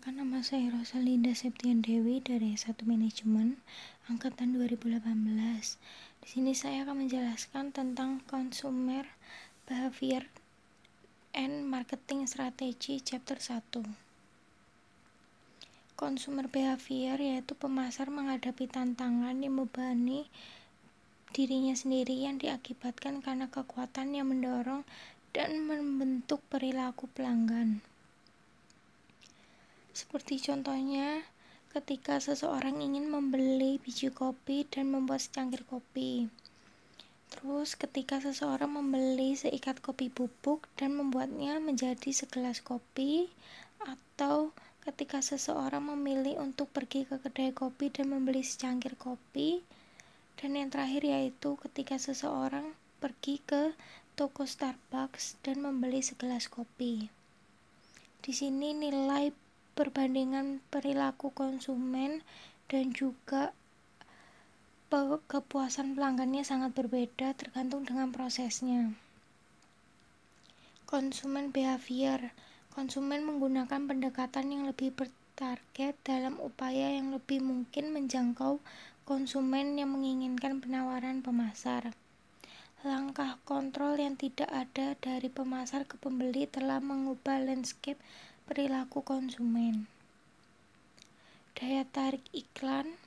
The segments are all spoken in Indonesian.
Perkenalkan, nama saya Rosalinda Septian Dewi dari S1 Manajemen angkatan 2018. Di sini saya akan menjelaskan tentang Consumer Behavior and Marketing Strategy chapter 1. Consumer behavior yaitu pemasar menghadapi tantangan yang membebani dirinya sendiri yang diakibatkan karena kekuatan yang mendorong dan membentuk perilaku pelanggan. Seperti contohnya, ketika seseorang ingin membeli biji kopi dan membuat secangkir kopi. Terus ketika seseorang membeli seikat kopi bubuk dan membuatnya menjadi segelas kopi, atau ketika seseorang memilih untuk pergi ke kedai kopi dan membeli secangkir kopi. Dan yang terakhir yaitu ketika seseorang pergi ke toko Starbucks dan membeli segelas kopi. Di sini nilai perbandingan perilaku konsumen dan juga kepuasan pelanggannya sangat berbeda tergantung dengan prosesnya. Konsumen behavior. Konsumen menggunakan pendekatan yang lebih bertarget dalam upaya yang lebih mungkin menjangkau konsumen yang menginginkan penawaran pemasar. Langkah kontrol yang tidak ada dari pemasar ke pembeli telah mengubah landscape perilaku konsumen. Daya tarik iklan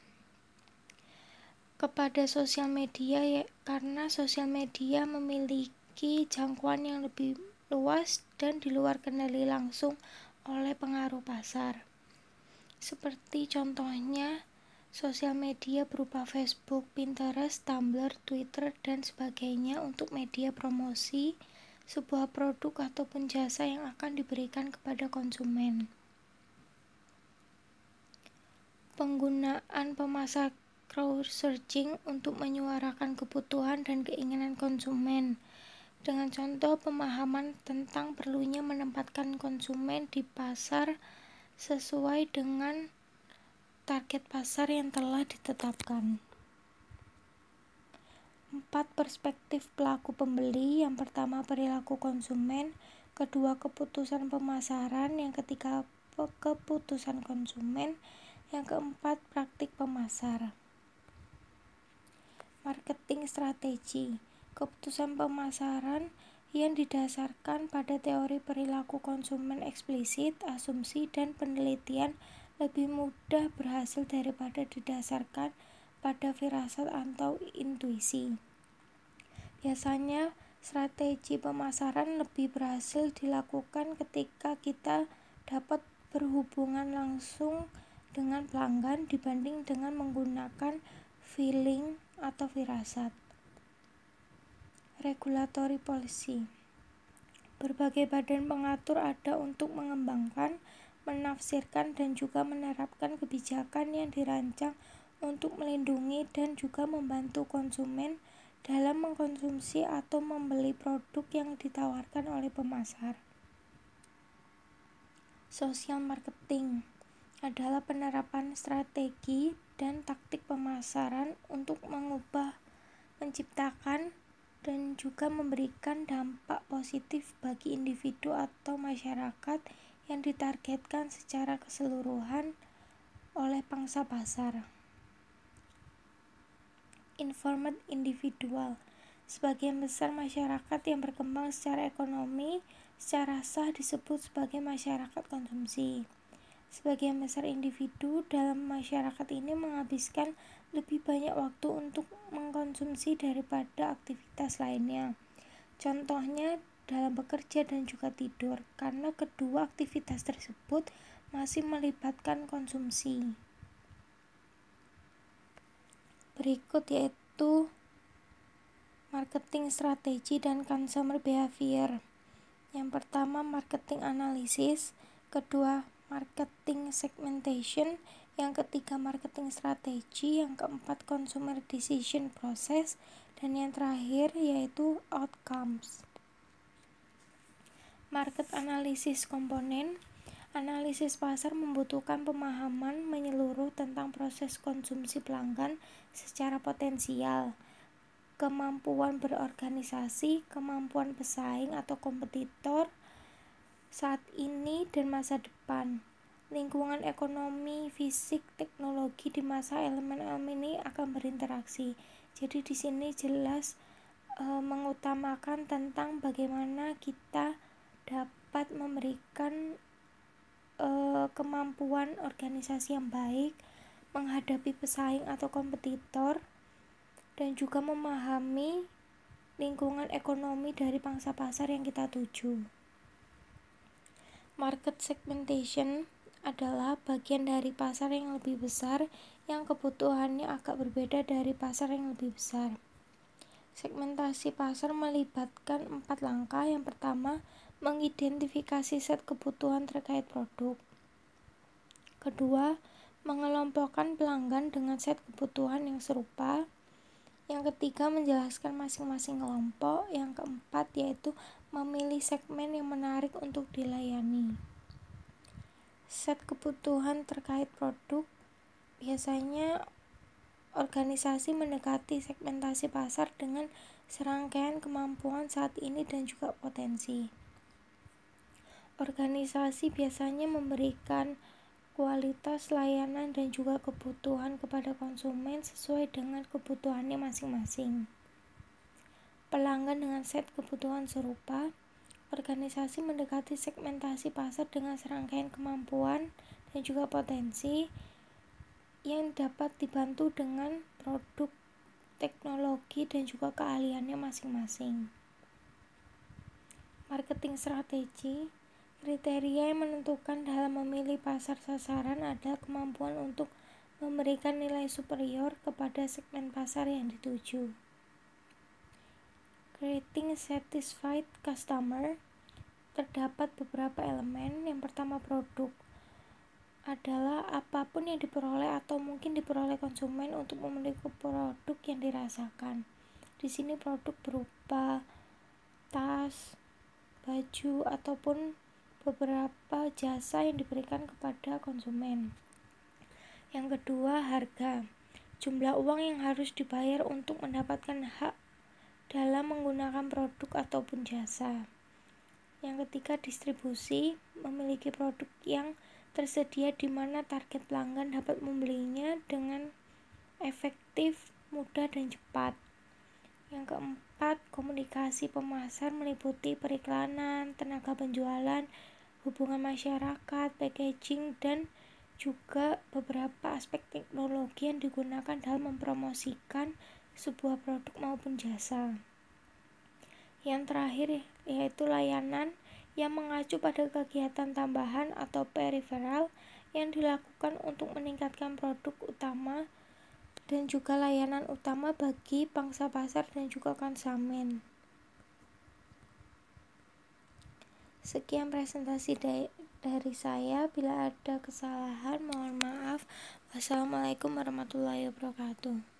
kepada sosial media karena sosial media memiliki jangkauan yang lebih luas dan di luar kendali langsung oleh pengaruh pasar. Seperti contohnya sosial media berupa Facebook, Pinterest, Tumblr, Twitter, dan sebagainya untuk media promosi sebuah produk ataupun jasa yang akan diberikan kepada konsumen. Penggunaan pemasar crowdsourcing untuk menyuarakan kebutuhan dan keinginan konsumen dengan contoh pemahaman tentang perlunya menempatkan konsumen di pasar sesuai dengan target pasar yang telah ditetapkan. 4 perspektif pelaku pembeli. Yang pertama, perilaku konsumen. Kedua, keputusan pemasaran. Yang ketiga, keputusan konsumen. Yang keempat, praktik pemasar. Marketing strategi. Keputusan pemasaran yang didasarkan pada teori perilaku konsumen eksplisit, asumsi, dan penelitian lebih mudah berhasil daripada didasarkan pada firasat atau intuisi. Biasanya strategi pemasaran lebih berhasil dilakukan ketika kita dapat berhubungan langsung dengan pelanggan dibanding dengan menggunakan feeling atau firasat. Regulatory policy. Berbagai badan pengatur ada untuk mengembangkan, menafsirkan, dan juga menerapkan kebijakan yang dirancang untuk melindungi dan juga membantu konsumen dalam mengkonsumsi atau membeli produk yang ditawarkan oleh pemasar. Social marketing adalah penerapan strategi dan taktik pemasaran untuk mengubah, menciptakan, dan juga memberikan dampak positif bagi individu atau masyarakat yang ditargetkan secara keseluruhan oleh pangsa pasar. Informed individual. Sebagian besar masyarakat yang berkembang secara ekonomi secara sah disebut sebagai masyarakat konsumsi. Sebagian besar individu dalam masyarakat ini menghabiskan lebih banyak waktu untuk mengkonsumsi daripada aktivitas lainnya. Contohnya dalam bekerja dan juga tidur, karena kedua aktivitas tersebut masih melibatkan konsumsi. Berikut yaitu marketing strategi dan consumer behavior. Yang pertama, marketing analisis. Kedua, marketing segmentation. Yang ketiga, marketing strategi. Yang keempat, consumer decision process. Dan yang terakhir yaitu outcomes. Market analisis komponen. Analisis pasar membutuhkan pemahaman menyeluruh tentang proses konsumsi pelanggan secara potensial, kemampuan berorganisasi, kemampuan pesaing atau kompetitor saat ini dan masa depan, lingkungan ekonomi, fisik, teknologi di masa elemen-elemen ini akan berinteraksi. Jadi di sini jelas mengutamakan tentang bagaimana kita dapat memberikan kemampuan organisasi yang baik menghadapi pesaing atau kompetitor, dan juga memahami lingkungan ekonomi dari pangsa pasar yang kita tuju. Market segmentation adalah bagian dari pasar yang lebih besar yang kebutuhannya agak berbeda dari pasar yang lebih besar. Segmentasi pasar melibatkan 4 langkah. Yang pertama, mengidentifikasi set kebutuhan terkait produk. Kedua, mengelompokkan pelanggan dengan set kebutuhan yang serupa. Yang ketiga, menjelaskan masing-masing kelompok. Yang keempat, yaitu memilih segmen yang menarik untuk dilayani. Set kebutuhan terkait produk. Biasanya organisasi mendekati segmentasi pasar dengan serangkaian kemampuan saat ini dan juga potensi. Organisasi biasanya memberikan kualitas layanan dan juga kebutuhan kepada konsumen sesuai dengan kebutuhannya masing-masing. Pelanggan dengan set kebutuhan serupa. Organisasi mendekati segmentasi pasar dengan serangkaian kemampuan dan juga potensi yang dapat dibantu dengan produk, teknologi, dan juga keahliannya masing-masing. Marketing strategi. Kriteria yang menentukan dalam memilih pasar sasaran adalah kemampuan untuk memberikan nilai superior kepada segmen pasar yang dituju. Creating satisfied customer. Terdapat beberapa elemen. Yang pertama, produk adalah apapun yang diperoleh atau mungkin diperoleh konsumen untuk memiliki produk yang dirasakan. Di sini produk berupa tas, baju, ataupun beberapa jasa yang diberikan kepada konsumen. Yang kedua, harga. Jumlah uang yang harus dibayar untuk mendapatkan hak dalam menggunakan produk ataupun jasa. Yang ketiga, distribusi. Memiliki produk yang tersedia di mana target pelanggan dapat membelinya dengan efektif, mudah, dan cepat. Yang keempat, komunikasi pemasar meliputi periklanan, tenaga penjualan, hubungan masyarakat, packaging, dan juga beberapa aspek teknologi yang digunakan dalam mempromosikan sebuah produk maupun jasa. Yang terakhir yaitu layanan yang mengacu pada kegiatan tambahan atau peripheral yang dilakukan untuk meningkatkan produk utama dan juga layanan utama bagi pangsa pasar dan juga konsumen. Sekian presentasi dari saya. Bila ada kesalahan, mohon maaf. Wassalamualaikum warahmatullahi wabarakatuh.